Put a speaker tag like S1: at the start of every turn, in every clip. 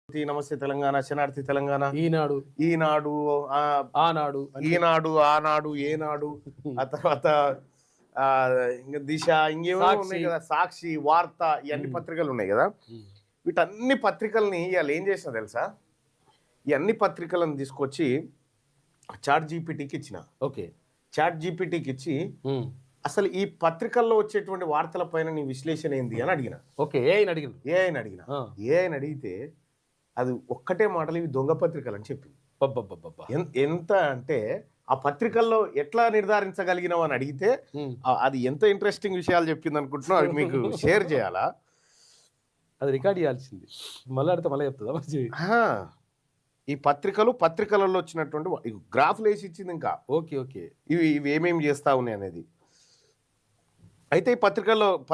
S1: నమస్తే తెలంగాణ, శనార్థి తెలంగాణ,
S2: ఈనాడు,
S1: ఈనాడు,
S2: ఆనాడు,
S1: ఈనాడు, ఆనాడు, ఏనాడు, ఆ తర్వాత ఇంకా దిశ, ఇంకేమో ఉన్నాయి కదా, సాక్షి, వార్త, ఇవన్నీ పత్రికలు ఉన్నాయి కదా. వీటన్ని పత్రికల్ని ఇవాళ ఏం చేసినా తెలుసా, ఈ అన్ని పత్రికలను తీసుకొచ్చి చాట్ జీపీటీకి ఇచ్చిన.
S2: ఓకే,
S1: చాట్ జీపీటీకి ఇచ్చి అసలు ఈ పత్రికల్లో వచ్చేటువంటి వార్తల పైన నీ విశ్లేషణ ఏంది అని అడిగిన.
S2: ఓకే, ఏఐని
S1: అడిగితే అది ఒక్కటే మాటలు, ఇవి దొంగ పత్రికలు అని చెప్పింది. ఎంత అంటే ఆ పత్రికల్లో ఎట్లా నిర్ధారించగలిగినావు అని అడిగితే అది ఎంత ఇంట్రెస్టింగ్ విషయాలు చెప్పింది అనుకుంటున్నావు, అవి మీకు షేర్ చేయాలా?
S2: అది రికార్డ్ చేయాల్సింది, మళ్ళీ అడితే మళ్ళీ చెప్తుందా?
S1: ఈ పత్రికలలో వచ్చినటువంటి గ్రాఫ్లు వేసి ఇచ్చింది. ఇంకా
S2: ఓకే ఓకే,
S1: ఇవి ఏమేమి చేస్తా ఉన్నాయి అనేది. అయితే ఈ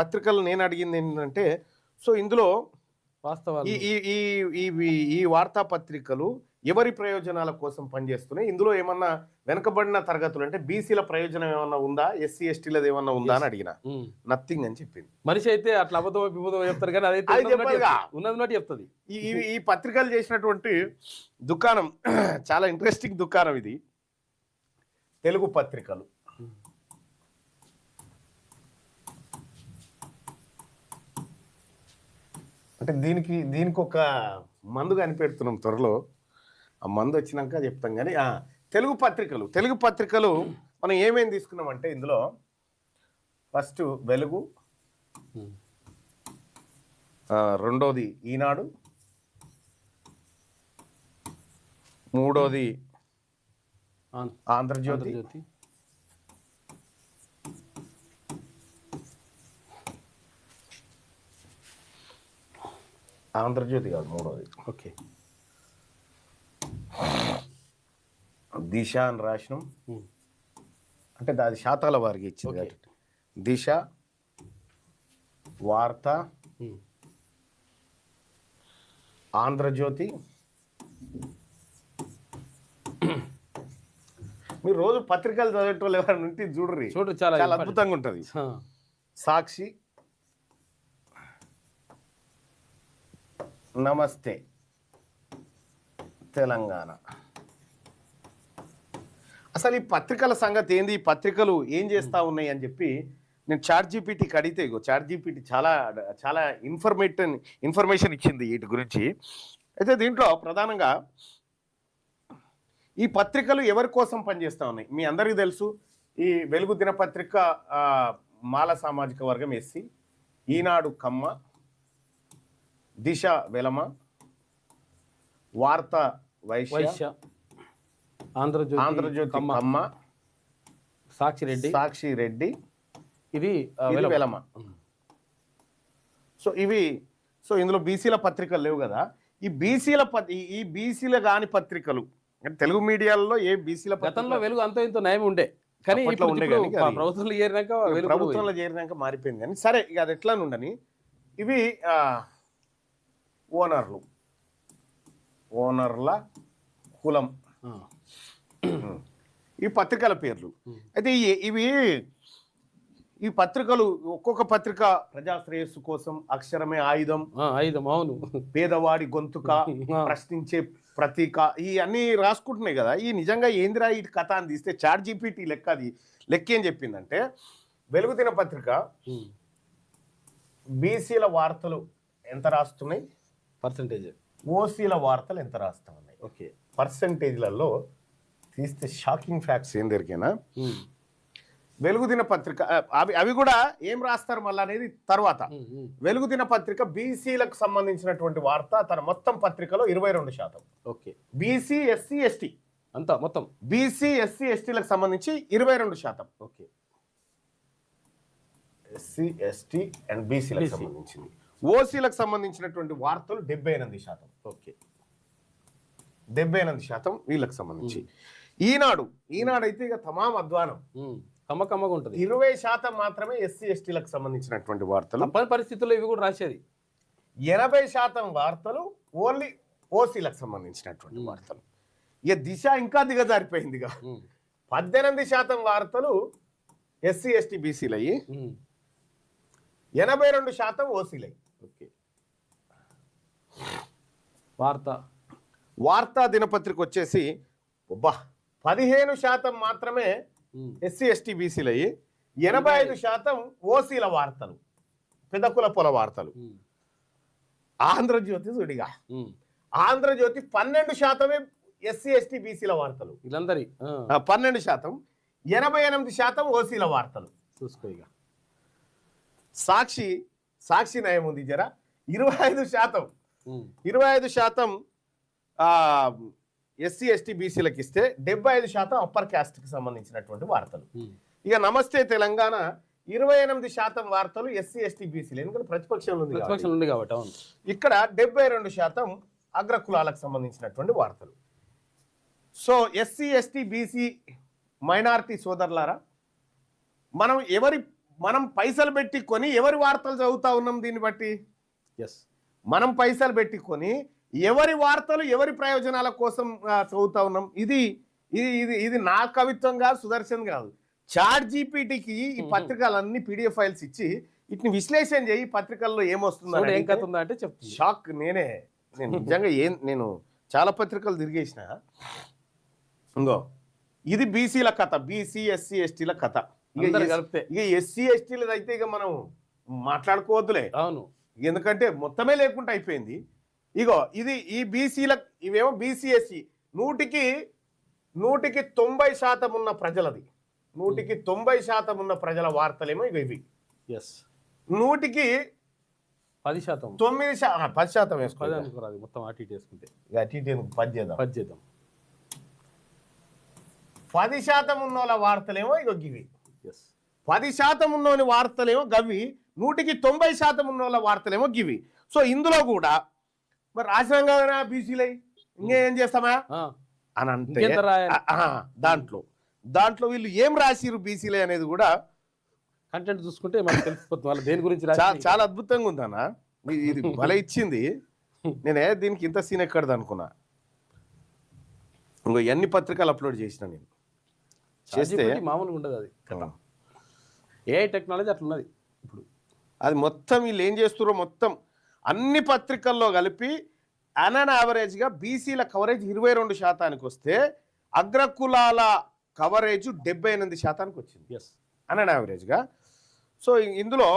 S1: పత్రికలు నేను అడిగింది ఏంటంటే, సో ఇందులో
S2: వాస్తవాలు
S1: ఈ వార్తాపత్రికలు ఎవరి ప్రయోజనాల కోసం పనిచేస్తున్నాయి, ఇందులో ఏమన్నా వెనకబడిన తరగతులు అంటే బీసీల ప్రయోజనం ఏమన్నా ఉందా, ఎస్సీ ఎస్టీలది ఏమన్నా ఉందా అని అడిగిన. నథింగ్ అని చెప్పింది.
S2: మనిషి అయితే అట్లా అబద్ధం చెప్తారు కానీ అదైతే ఉన్నది చెప్తుంది.
S1: ఈ పత్రికలు చేసినటువంటి దుకాణం చాలా ఇంట్రెస్టింగ్ దుకాణం ఇది. తెలుగు పత్రికలు అంటే దీనికి ఒక మందు కనిపెడుతున్నాం త్వరలో. ఆ మందు వచ్చినాక చెప్తాం. కానీ తెలుగు పత్రికలు మనం ఏమేమి తీసుకున్నామంటే, ఇందులో ఫస్ట్ వెలుగు, రెండోది ఈనాడు, మూడోది ఆంధ్రజ్యోతి, ఆంధ్రజ్యోతి కాదు మూడోది,
S2: ఓకే,
S1: దిశ అని రాసినాం. అంటే అది శాతాల వారికి ఇచ్చింది. దిశ, వార్త, ఆంధ్రజ్యోతి. మీరు రోజు పత్రికలు చదివేటోళ్ళు ఎవరైనా ఉంటే చూడు, చాలా అద్భుతంగా ఉంటుంది. సాక్షి, నమస్తే తెలంగాణ. అసలు ఈ పత్రికల సంగతి ఏంది, ఈ పత్రికలు ఏం చేస్తూ ఉన్నాయి అని చెప్పి నేను చాట్ జీపీటీకి అడిగితే, చాట్ జీపీటీ చాలా చాలా ఇన్ఫర్మేషన్ ఇచ్చింది వీటి గురించి. అయితే దీంట్లో ప్రధానంగా ఈ పత్రికలు ఎవరి కోసం పనిచేస్తూ ఉన్నాయి మీ అందరికీ తెలుసు. ఈ వెలుగు దినపత్రిక మాల సామాజిక వర్గం ఎస్సీ, ఈనాడు కమ్మ, దిశ వెలమ, వార్త వైశ్య, ఆంధ్రజ్యోతి కమ్మ, సాక్షి రెడ్డి, ఇది వెలమ. సో ఇందులో బీసీల పత్రికలు లేవు కదా. ఈ బీసీల కాని పత్రికలు అంటే తెలుగు మీడియాలో ఏ బీసీల
S2: గతంలో వెలుగు అంత ఇంత నయం ఉండే, కానీ
S1: ప్రభుత్వంలో చేరినాక మారిపోయింది. కానీ సరే, ఇక అది ఎట్లా ఉండని, ఇవి ఓనర్ల కులం, ఈ పత్రికల పేర్లు. అయితే ఈ పత్రికలు ఒక్కొక్క పత్రిక ప్రజాశ్రేయస్సు కోసం, అక్షరమే ఆయుధం,
S2: అవును,
S1: పేదవాడి గొంతుక, ప్రశ్నించే ప్రతీక, ఈ అన్ని రాసుకుంటున్నాయి కదా. ఈ నిజంగా ఏందిరా ఈ కథ అని తీస్తే చాట్ జీపీటీ లెక్క ఏం చెప్పిందంటే, వెలుగు దిన పత్రిక బీసీల వార్తలు ఎంత రాస్తున్నాయి,
S2: పర్సంటేజ్,
S1: ఓసీల వార్తలు ఎంత రాస్తా ఉన్నాయి. ఓకే, పర్సంటేజ్లలో తీస్తే షాకింగ్ ఫ్యాక్ట్స్ ఏం దొరికినా, వెలుగు దిన పత్రిక అవి కూడా ఏం రాస్తారు మళ్ళీ అనేది తర్వాత. వెలుగు దిన పత్రిక బీసీలకు సంబంధించినటువంటి వార్త తన మొత్తం పత్రికలో 22%.
S2: ఓకే,
S1: బీసీ ఎస్సీ ఎస్టీ
S2: అంతా మొత్తం,
S1: బీసీ ఎస్సీ ఎస్టీలకు సంబంధించి 22%. ఓకే, ఎస్సీ ఎస్టీ అండ్ బీసీలకు సంబంధించింది. ఓసీలకు సంబంధించినటువంటి వార్తలు 78%. ఓకే, 78% వీళ్ళకి సంబంధించి. ఈనాడు అయితే ఇక తమాం అధ్వానం,
S2: కమ్మకమ్మగా ఉంటుంది.
S1: 20% మాత్రమే ఎస్సీ ఎస్టీలకు సంబంధించినటువంటి వార్తలు.
S2: పరిస్థితుల్లో ఇవి కూడా రాసేది.
S1: 80% వార్తలు ఓన్లీ ఓసీలకు సంబంధించినటువంటి వార్తలు. ఇక దిశ ఇంకా దిగజారిపోయింది. 18% వార్తలు ఎస్సీ ఎస్టీ బీసీలయ్యి, 82% ఓసీలయ్యి. ఓకే, వార్తా దినపత్రిక వచ్చేసి 15% మాత్రమే ఎస్సీ ఎస్టీ బీసీలు అయ్యి 85% ఓసీల వార్తలు, పెద్ద కుల వార్తలు. ఆంధ్రజ్యోతి చూడిగా, ఆంధ్రజ్యోతి 12% ఎస్సీ ఎస్టీ బీసీల వార్తలు,
S2: వీళ్ళందరి
S1: 12%, 88% ఓసీల వార్తలు.
S2: చూసుకో ఇక.
S1: సాక్షి నయం ఉంది జరా, 25% ఎస్సీ ఎస్టీ బీసీలకు ఇస్తే 75% అప్పర్ క్యాస్ట్కి సంబంధించినటువంటి వార్తలు. ఇక నమస్తే తెలంగాణ 28% వార్తలు ఎస్సీ ఎస్టీ బీసీలు, ఎందుకంటే ప్రతిపక్షంలో ఉంది
S2: కాబట్టి. అవును.
S1: ఇక్కడ 72% అగ్రకులాలకు సంబంధించినటువంటి వార్తలు. So SC ST BC minority సోదరులారా, మనం పైసలు పెట్టి కొని ఎవరి వార్తలు చదువుతా ఉన్నాం? దీన్ని బట్టి మనం పైసలు పెట్టుకొని ఎవరి వార్తలు ఎవరి ప్రయోజనాల కోసం చదువుతా ఉన్నాం? ఇది ఇది ఇది ఇది నా కవిత్వం కాదు, సుదర్శన్ కాదు. చాట్ జీపీటీకి ఈ పత్రికలన్నీ PDF ఫైల్స్ ఇచ్చి వీటిని విశ్లేషణ చేయి, పత్రికల్లో ఏమొస్తుందంటే షాక్. నేను నిజంగా నేను చాలా పత్రికలు తిరిగేసిన. ఇంకో ఇది బీసీల కథ, బీసీ ఎస్సీ ఎస్టీల కథ. ఇక ఎస్సీ ఎస్టీలది అయితే ఇక మనం మాట్లాడుకోవద్దులే.
S2: అవును,
S1: ఎందుకంటే మొత్తమే లేకుండా అయిపోయింది. ఇగో ఇది ఈ బీసీల, ఇవేమో బీసీఎస్సీ 100కి 90% ఉన్న ప్రజలది, 100కి 90% ఉన్న ప్రజల వార్తలేమో ఇవి. 100కి
S2: 10%,
S1: 10% వేసుకోవాలి.
S2: మొత్తం అటు ఇటు వేసుకుంటే
S1: అటు ఇటు 10 చేద్దాం. 10% ఉన్న వాళ్ళ వార్తలేమో ఇగో గివి. 10% ఉన్నోని వార్తలేమో గవి, 100కి 90% ఉన్న వాళ్ళ వార్తలేమో గివి. సో ఇందులో కూడా మరి రాష్ట్రంగా బీసీలై ఇంకేం చేస్తామా అని అంటే దాంట్లో వీళ్ళు ఏం రాసిరు బీసీలే అనేది కూడా
S2: కంటెంట్ చూసుకుంటే మనకు తెలిసిపోతుంది వాళ్ళ దేని గురించి.
S1: చాలా అద్భుతంగా ఉందన్నా, ఇది భలే ఇచ్చింది. నేనే దీనికి ఇంత సీన్ ఎక్కడది అనుకున్నా. ఇంకో ఎన్ని పత్రికలు అప్లోడ్ చేసిన నేను
S2: చేస్తే మామూలుగా ఉండదు అది. ఏఐ టెక్నాలజీ అట్లున్నది ఇప్పుడు.
S1: అది మొత్తం వీళ్ళు ఏం చేస్తున్నారో మొత్తం అన్ని పత్రికల్లో కలిపి అన్ యావరేజ్గా బీసీల కవరేజ్ 22% వస్తే అగ్రకులాల కవరేజ్ 78% వచ్చింది అన్ యావరేజ్గా. సో ఇందులో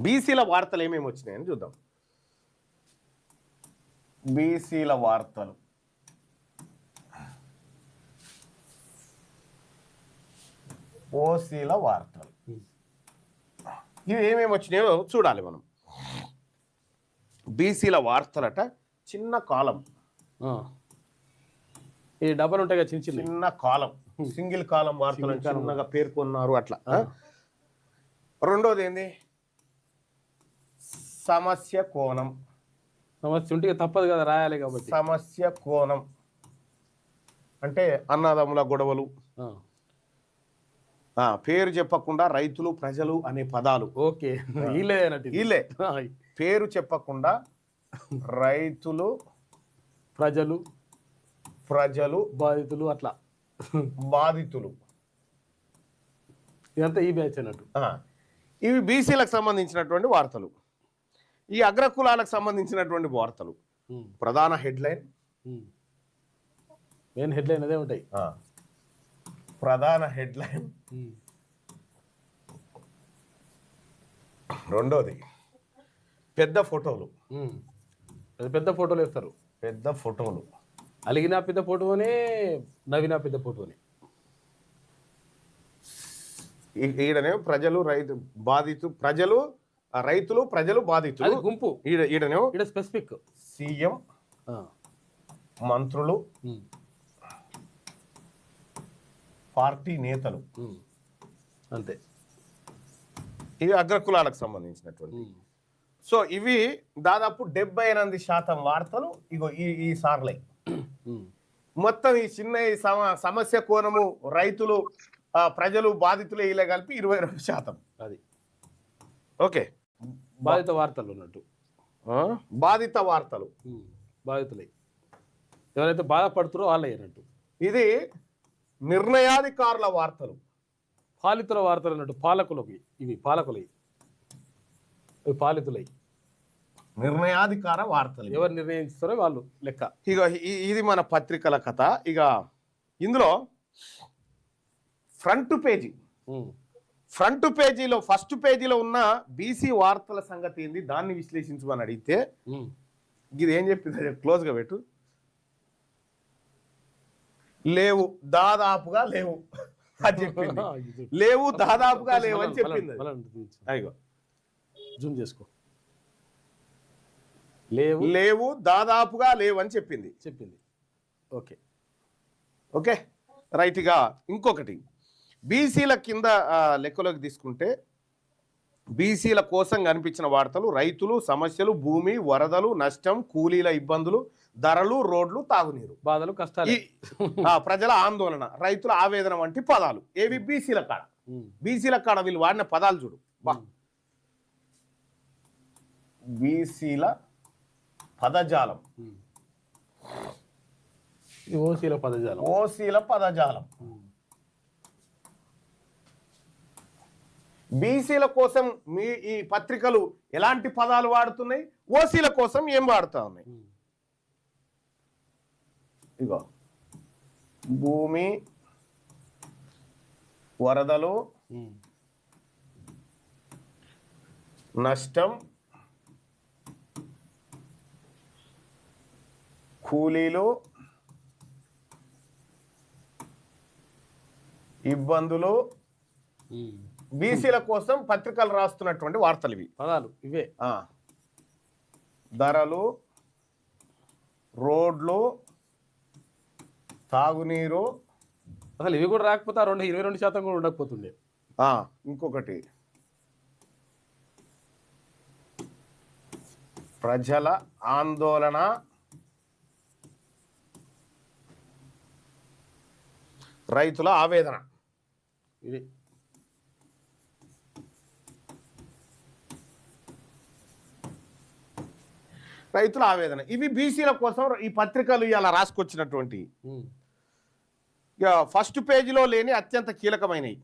S1: బీసీల వార్తలు ఏమేమి వచ్చినాయని చూద్దాం. బీసీల వార్తలు ఓసీల వార్తలు ఇవి ఏమేమి వచ్చినాయో చూడాలి మనం. బీసీల వార్తలట చిన్న కాలం,
S2: ఈ డబ్బులు ఉంటాయి కదా
S1: చిన్న కాలం, సింగిల్ కాలం వార్తలు చిన్నగా పేర్కొన్నారు అట్లా. రెండోది ఏంది? సమస్య కోణం.
S2: సమస్య ఉంటే తప్పదు కదా రాయాలి కాబట్టి.
S1: సమస్య కోణం అంటే అన్నదమ్ముల గొడవలు, పేరు చెప్పకుండా రైతులు ప్రజలు అనే పదాలు.
S2: ఓకే,
S1: వీళ్ళే పేరు చెప్పకుండా రైతులు ప్రజలు
S2: బాధితులు అట్లా
S1: బాధితులు
S2: ఇదంతా ఈ బ్యాచ్ అన్నట్టు.
S1: ఇవి బీసీలకు సంబంధించినటువంటి వార్తలు. ఈ అగ్రకులాలకు సంబంధించినటువంటి వార్తలు ప్రధాన హెడ్లైన్,
S2: మెయిన్ హెడ్లైన్ అదే ఉంటాయి.
S1: ప్రధాన హెడ్లైన్. రెండోది పెద్ద ఫోటోలు.
S2: పెద్ద ఫోటోలు వేస్తారు.
S1: పెద్ద ఫోటోలు,
S2: అలిగిన పెద్ద ఫోటోనే, నవ్విన పెద్ద ఫోటోనే.
S1: ఈడనే ప్రజలు రైతులు ప్రజలు బాధితులు
S2: గుంపు.
S1: ఈడ
S2: స్పెసిఫిక్
S1: సీఎం, మంత్రులు, పార్టీ నేతలు,
S2: అంతే.
S1: ఇవి అగ్రకులాలకు సంబంధించినటువంటి. సో ఇవి దాదాపు 78% వార్తలు ఇగో ఈ సార్లై. మొత్తం ఈ చిన్న సమస్య కోణము, రైతులు ప్రజలు బాధితులు ఇలా కలిపి 22%.
S2: అది
S1: ఓకే,
S2: బాధిత వార్తలు ఉన్నట్టు.
S1: బాధిత వార్తలు,
S2: బాధితులై ఎవరైతే బాధపడుతారో వాళ్ళే అన్నట్టు.
S1: ఇది నిర్ణయాధికారుల వార్తలు.
S2: పాలితుల వార్తలు అన్నట్టు పాలకులకి ఇవి పాలకులవి ఇవి పాలితులై
S1: నిర్ణయాధికార వార్తలు.
S2: ఎవరు నిర్ణయిస్తారో వాళ్ళు లెక్క.
S1: ఇక ఇది మన పత్రికల కథ. ఇక ఇందులో ఫ్రంట్ పేజీలో ఫస్ట్ పేజీలో ఉన్న బీసీ వార్తల సంగతి ఏంది, దాన్ని విశ్లేషించమని అడిగితే ఇది ఏం చెప్పింది, క్లోజ్గా పెట్టు. లేవు, దాదాపుగా లేవు అని చెప్పింది. లేవు, దాదాపుగా లేవు అని చెప్పింది. అయ్యో
S2: జూమ్ చేసుకో.
S1: లేవు, దాదాపుగా లేవు అని చెప్పింది.
S2: ఓకే
S1: ఓకే రైట్గా. ఇంకొకటి బీసీల కింద లెక్కలోకి తీసుకుంటే బీసీల కోసం కనిపించిన వార్తలు: రైతులు సమస్యలు, భూమి, వరదలు, నష్టం, కూలీల ఇబ్బందులు, ధరలు, రోడ్లు, తాగునీరు,
S2: బాధలు, కష్టాలు,
S1: ప్రజల ఆందోళన, రైతుల ఆవేదన వంటి పదాలు. ఏవి బీసీల కాడ వీళ్ళు వాడిన పదాలు చూడు. బీసీల పదజాలం, ఓసీల పదజాలం. బీసీల కోసం మీ ఈ పత్రికలు ఎలాంటి పదాలు వాడుతున్నాయి, ఓసీల కోసం ఏం వాడుతా ఉన్నాయి? ఇగో భూమి, వరదలు, నష్టం, కూలీలు, ఇబ్బందులు. బీసీల కోసం పత్రికలు రాస్తున్నటువంటి వార్తలు ఇవి,
S2: పదాలు ఇవే.
S1: ధరలు, రోడ్లు, తాగునీరు.
S2: అసలు ఇవి కూడా రాకపోతే 22% కూడా ఉండకపోతుండే.
S1: ఇంకొకటి ప్రజల ఆందోళన, రైతుల ఆవేదన.
S2: ఇది
S1: రైతుల ఆవేదన. ఇవి బీసీల కోసం ఈ పత్రికలు ఇలా రాసుకొచ్చినటువంటి. ఇక ఫస్ట్ పేజీలో లేని అత్యంత కీలకమైనవి.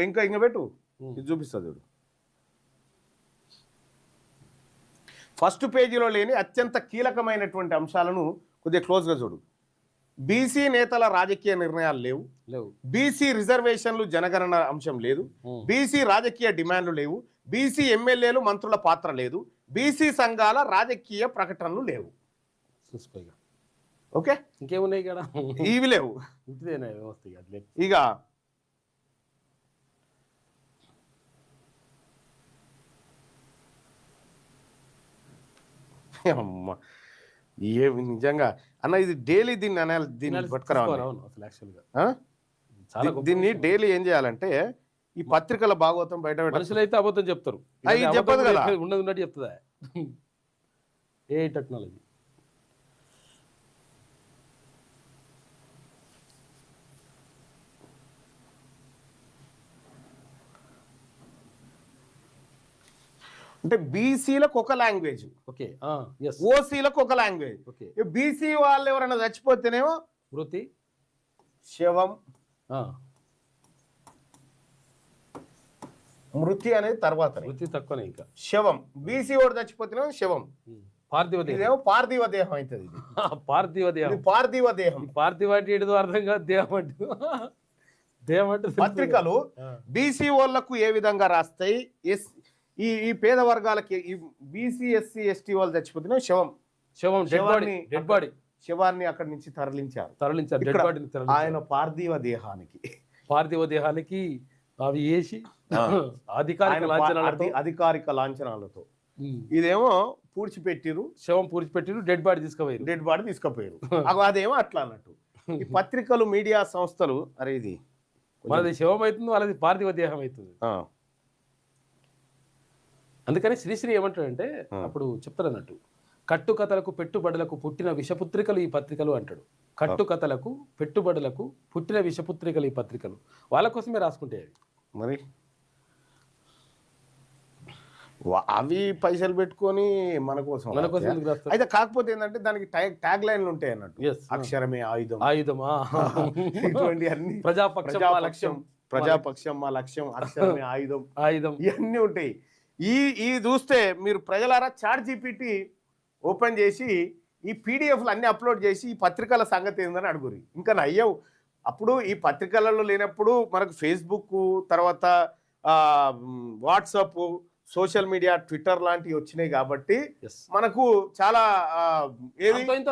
S1: ఇంకా పెట్టు, ఇది చూపిస్తుంది చూడు. ఫస్ట్ పేజీలో లేని అత్యంత కీలకమైనటువంటి అంశాలను కొద్దిగా క్లోజ్గా చూడు. బీసీ నేతల రాజకీయ నిర్ణయాలు లేవు, బీసీ రిజర్వేషన్లు జనగణన అంశం లేదు, బీసీ రాజకీయ డిమాండ్లు లేవు, బీసీ ఎమ్మెల్యేలు మంత్రుల పాత్ర లేదు, బీసీ సంఘాల రాజకీయ ప్రకటనలు లేవు. ఓకే,
S2: ఇంకేమున్నాయి కదా,
S1: ఇవి లేవు. ఇక అమ్మ ఏమి నిజంగా అన్న, ఇది డైలీ దీన్ని పట్టుకురావాలి. దీన్ని డైలీ ఏం చేయాలంటే ఈ పత్రికల భాగవతం బయట
S2: మనుషులు అయితే అబద్ధం చెప్తారు,
S1: చెప్పదు కదా,
S2: ఉన్నట్టు చెప్తుందా ఏ టెక్నాలజీ.
S1: అంటే బీసీలకు ఒక లాంగ్వేజ్,
S2: ఓకే,
S1: ఓసీలకు ఒక లాంగ్వేజ్. బీసీ వాళ్ళు ఎవరైనా చచ్చిపోతేనేమో
S2: మృతి,
S1: శవం. మృతి అనేది తర్వాత,
S2: మృతి తక్కువనే. ఇంకా
S1: శవం, బీసీ వాడు చచ్చిపోతేనేమో శవం,
S2: పార్థివ దేహం,
S1: పార్థివ దేహం అవుతుంది.
S2: పార్థివ దేహం,
S1: పార్థివ దేహం.
S2: పార్థివ అంటే ఏదో అర్థం కాదు, దేహం అంటే దేహం అంటే.
S1: పత్రికలు బీసీ వాళ్ళకు ఏ విధంగా రాస్తాయి, ఈ పేద వర్గాలకి ఈ బీసీ ఎస్సీ ఎస్టీ వాళ్ళు చచ్చిపోతున్నా శవం,
S2: డెడ్ బాడీ,
S1: శవాన్ని అక్కడి నుంచి తరలించారు.
S2: డెడ్ బాడీని
S1: ఆయన పార్థివ దేహానికి
S2: అవి వేసి
S1: అధికారిక లాంఛనాలతో ఇదేమో పూడ్చిపెట్టిరు,
S2: శవం పూడ్చిపెట్టిరు, డెడ్ బాడీ
S1: తీసుకుపోయారు. అదేమో అట్లా అన్నట్టు. ఈ పత్రికలు మీడియా సంస్థలు అరే ఇది
S2: వాళ్ళది శవం అవుతుంది, వాళ్ళది పార్థివ దేహం అవుతుంది. అందుకని శ్రీశ్రీ ఏమంటాడంటే అప్పుడు చెప్తాడు అన్నట్టు, కట్టుకథలకు పెట్టుబడులకు పుట్టిన విషపుత్రికలు ఈ పత్రికలు అంటాడు. కట్టుకథలకు పెట్టుబడులకు పుట్టిన విషపుత్రికలు ఈ పత్రికలు. వాళ్ళ కోసమే రాసుకుంటే అవి
S1: మరి అవి పైసలు పెట్టుకొని మన కోసం అయితే. కాకపోతే ఏంటంటే దానికి ట్యాగ్ లైన్లు ఉంటాయి అన్నట్టు. అక్షరమే ఆయుధం,
S2: ఆయుధమా,
S1: ఇటువంటి అన్ని
S2: ప్రజాపక్షం,
S1: ప్రజాపక్షం మా లక్ష్యం, అక్షరమే ఆయుధం,
S2: ఆయుధం
S1: ఇవన్నీ ఉంటాయి. ఈ చూస్తే మీరు ప్రజలారా చాట్ జీపీటీ ఓపెన్ చేసి ఈ పీడిఎఫ్లు అన్ని అప్లోడ్ చేసి ఈ పత్రికల సంగతి ఏందని అడుగురి. ఇంకా నయ్యవు. అప్పుడు ఈ పత్రికలలో లేనప్పుడు మనకు ఫేస్బుక్, తర్వాత వాట్సాప్, సోషల్ మీడియా, ట్విట్టర్ లాంటివి వచ్చినాయి కాబట్టి మనకు చాలా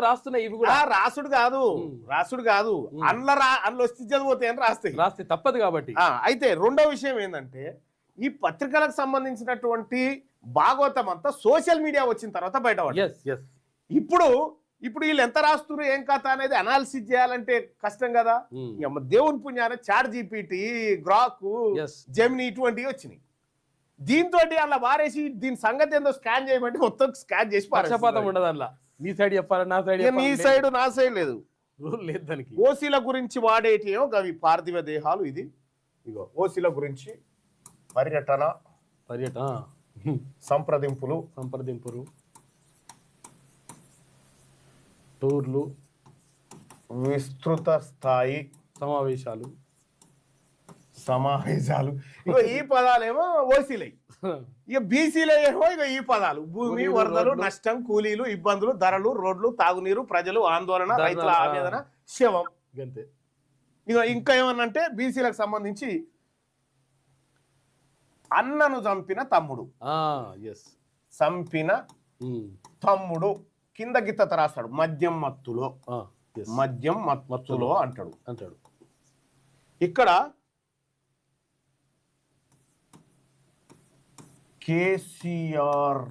S2: రాస్తున్నాయి. ఇవి కూడా
S1: రాసుడు కాదు అందులో వస్తే చదిపోతాయి అని
S2: రాస్తే తప్పదు కాబట్టి.
S1: అయితే రెండో విషయం ఏంటంటే ఈ పత్రికలకు సంబంధించినటువంటి భాగవతం అంతా సోషల్ మీడియా వచ్చిన తర్వాత బయటపడింది. ఇప్పుడు వీళ్ళు ఎంత రాస్తున్నారు ఏం కథ అనేది అనాలిసిస్ చేయాలంటే కష్టం కదా. దేవుని పుణ్యాన చాట్ జీపీటీ, గ్రాక్, జెమిని ఇటువంటివి వచ్చినాయి. దీంతో అలా వారేసి దీని సంగతి ఏందో స్కాన్ చేయమంటే మొత్తం స్కాన్ చేసి
S2: పక్షపాతం ఉండదు. అలా మీ సైడ్ చెప్పాలి, నా సైడ్,
S1: మీ సైడ్ నా సైడ్ లేదు,
S2: రూల్ లేదు దానికి.
S1: ఓసీల గురించి వాడేటియో అవి పార్థివ దేహాలు. ఇది ఇగో ఓసీల గురించి పర్యటన సంప్రదింపులు,
S2: టూర్లు,
S1: విస్తృత స్థాయి
S2: సమావేశాలు.
S1: ఇగో ఈ పదాలేమో ఓసీలే. ఇక బీసీలో ఏమో ఇక ఈ పదాలు: భూమి, వరదలు, నష్టం, కూలీలు, ఇబ్బందులు, ధరలు, రోడ్లు, తాగునీరు, ప్రజలు, ఆందోళన, రైతుల ఆవేదన, శవం. ఇక ఇంకా ఏమన్నంటే బీసీలకు సంబంధించి అన్నను చంపిన తమ్ముడు, తమ్ముడు కింద గిత్త రాస్తాడు మద్యం మత్తులో అంటాడు. ఇక్కడ కేసీఆర్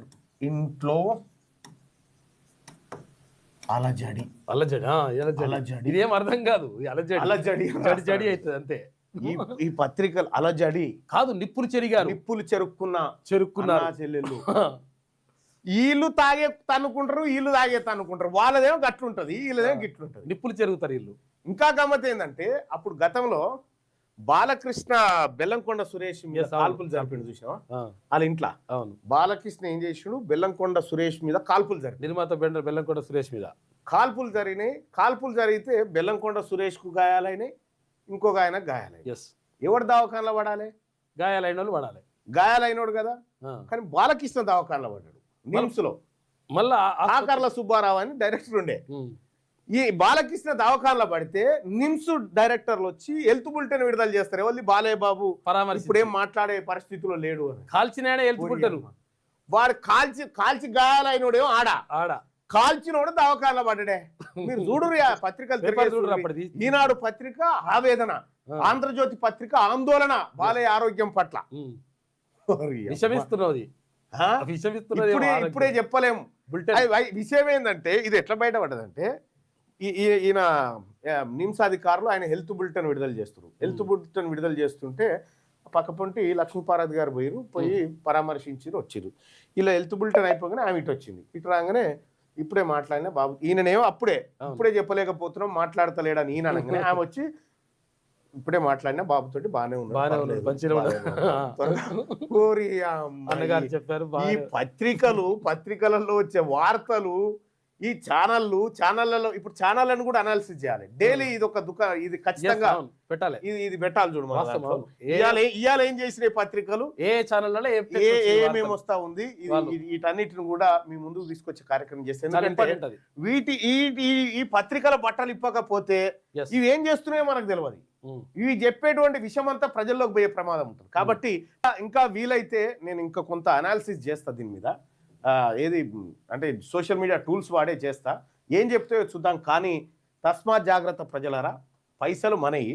S1: ఇంట్లో అలజడి.
S2: ఇదేం అర్థం కాదు.
S1: అలజడి
S2: అవుతుంది అంతే.
S1: ఈ పత్రికలు అలజడి కాదు,
S2: నిప్పులు చెరుక్కున్న
S1: చెల్లెళ్ళు. వీళ్ళు తాగే తన్నుకుంటారు, వీళ్ళు తాగే తన్నుకుంటారు. వాళ్ళదేమో గట్లుంటది, వీళ్ళదేమో గిట్లుంటది.
S2: నిప్పులు చెరుగుతారు వీళ్ళు.
S1: ఇంకా గమ్మత్ ఏంటంటే అప్పుడు గతంలో బాలకృష్ణ బెల్లంకొండ సురేష్ మీద కాల్పులు జరిపిండు చూసినావా? వాళ్ళ ఇంట్లో బాలకృష్ణ ఏం చేసిండు, బెల్లంకొండ సురేష్ మీద కాల్పులు జరిగింది.
S2: నిర్మాత బెల్లంకొండ సురేష్ మీద
S1: కాల్పులు జరిగినాయి. కాల్పులు జరిగితే బెల్లంకొండ సురేష్ కు గాయాలైనాయి, ఇంకొక ఆయన గాయాలైనాయి. ఎవరు దవాఖానలో పడాలి?
S2: గాయాలైన వాళ్ళు పడాలి.
S1: గాయాలైనోడు కదా. కానీ బాలకృష్ణ దవాఖానలో పడ్డాడు నిమ్స్ లో. మళ్ళా ఆకర్ల సుబ్బారావు అని డైరెక్టర్ ఉండే. ఈ బాలకృష్ణ దవాఖానలో పడితే నిమ్స్ డైరెక్టర్లు వచ్చి హెల్త్ బులెటిన్ విడుదల చేస్తారు. ఎవరి బాలయ్య బాబు ఇప్పుడు ఏం మాట్లాడే పరిస్థితిలో లేడు అని.
S2: కాల్చిన హెల్త్ బులెటిన్
S1: వాడు కాల్చి గాయాలైనోడేమో ఆడ కాల్చినోడు దవాఖానలో పడ్డాడే. మీరు చూడురు పత్రికలు. ఈనాడు పత్రిక ఆవేదన, ఆంధ్రజ్యోతి పత్రిక ఆందోళన బాలయ్య ఆరోగ్యం పట్ల. ఇప్పుడే చెప్పలేము. విషయం ఏంటంటే ఇది ఎట్లా బయటపడ్డదంటే ఈయన నిమ్స్ అధికారులు ఆయన హెల్త్ బులెటిన్ విడుదల చేస్తారు. హెల్త్ బులెటిన్ విడుదల చేస్తుంటే పక్కపొంటి లక్ష్మీపార్వతి గారు పోయి పరామర్శించారు, వచ్చిరు. ఇలా హెల్త్ బులెటిన్ అయిపోగానే ఆమె ఇటు వచ్చింది. ఇటు రాగానే ఇప్పుడే మాట్లాడినా బాబు, ఈయననేమో ఇప్పుడే చెప్పలేకపోతున్నాం, మాట్లాడతలేడని ఈయన అనగానే ఆమె వచ్చి ఇప్పుడే మాట్లాడినా బాబుతోటి బాగానే ఉన్నాడు. ఈ పత్రికలలో వచ్చే వార్తలు, ఈ ఛానళ్లలో ఇప్పుడు ఛానళ్లను కూడా అనాలిసిస్ చేయాలి డైలీ. ఇది ఒక ఇది ఖచ్చితంగా
S2: పెట్టాలి,
S1: ఇది పెట్టాలి. చూడు ఇవాళ ఏం చేసిన పత్రికలు,
S2: ఏ ఛానల్
S1: ఏమేమి వస్తా ఉంది, వీటన్నిటిని కూడా మీ ముందుకు తీసుకొచ్చే కార్యక్రమం చేస్తే. ఎందుకంటే ఈ పత్రికల బట్టలు ఇప్పకపోతే ఇవి ఏం చేస్తున్నాయో మనకు తెలియదు. ఇవి చెప్పేటువంటి విషయం అంతా ప్రజల్లోకి పోయే ప్రమాదం ఉంటుంది. కాబట్టి ఇంకా వీలైతే నేను ఇంకా కొంత అనాలిసిస్ చేస్తా దీని మీద. ఏది అంటే సోషల్ మీడియా టూల్స్ వాడే చేస్తా, ఏం చెప్తాయో చూద్దాం. కానీ తస్మాత్ జాగ్రత్త ప్రజలారా, పైసలు మనవి,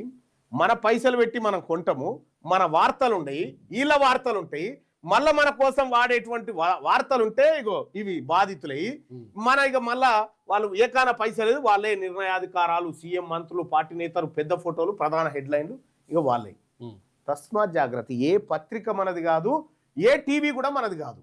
S1: మన పైసలు పెట్టి మనం కొంటాము, మన వార్తలు ఉండయి, వీళ్ళ వార్తలు ఉంటాయి, మళ్ళా మన కోసం వాడేటువంటి వార్తలు ఉంటే ఇగో ఇవి బాధితులయ్యి ఇక మళ్ళా వాళ్ళు ఏకాన పైసలు లేదు, వాళ్ళే నిర్ణయాధికారాలు, సీఎం, మంత్రులు, పార్టీ నేతలు, పెద్ద ఫోటోలు, ప్రధాన హెడ్లైన్లు ఇక వాళ్ళే. తస్మాత్ జాగ్రత్త. ఏ పత్రిక మనది కాదు, ఏ టీవీ కూడా మనది కాదు.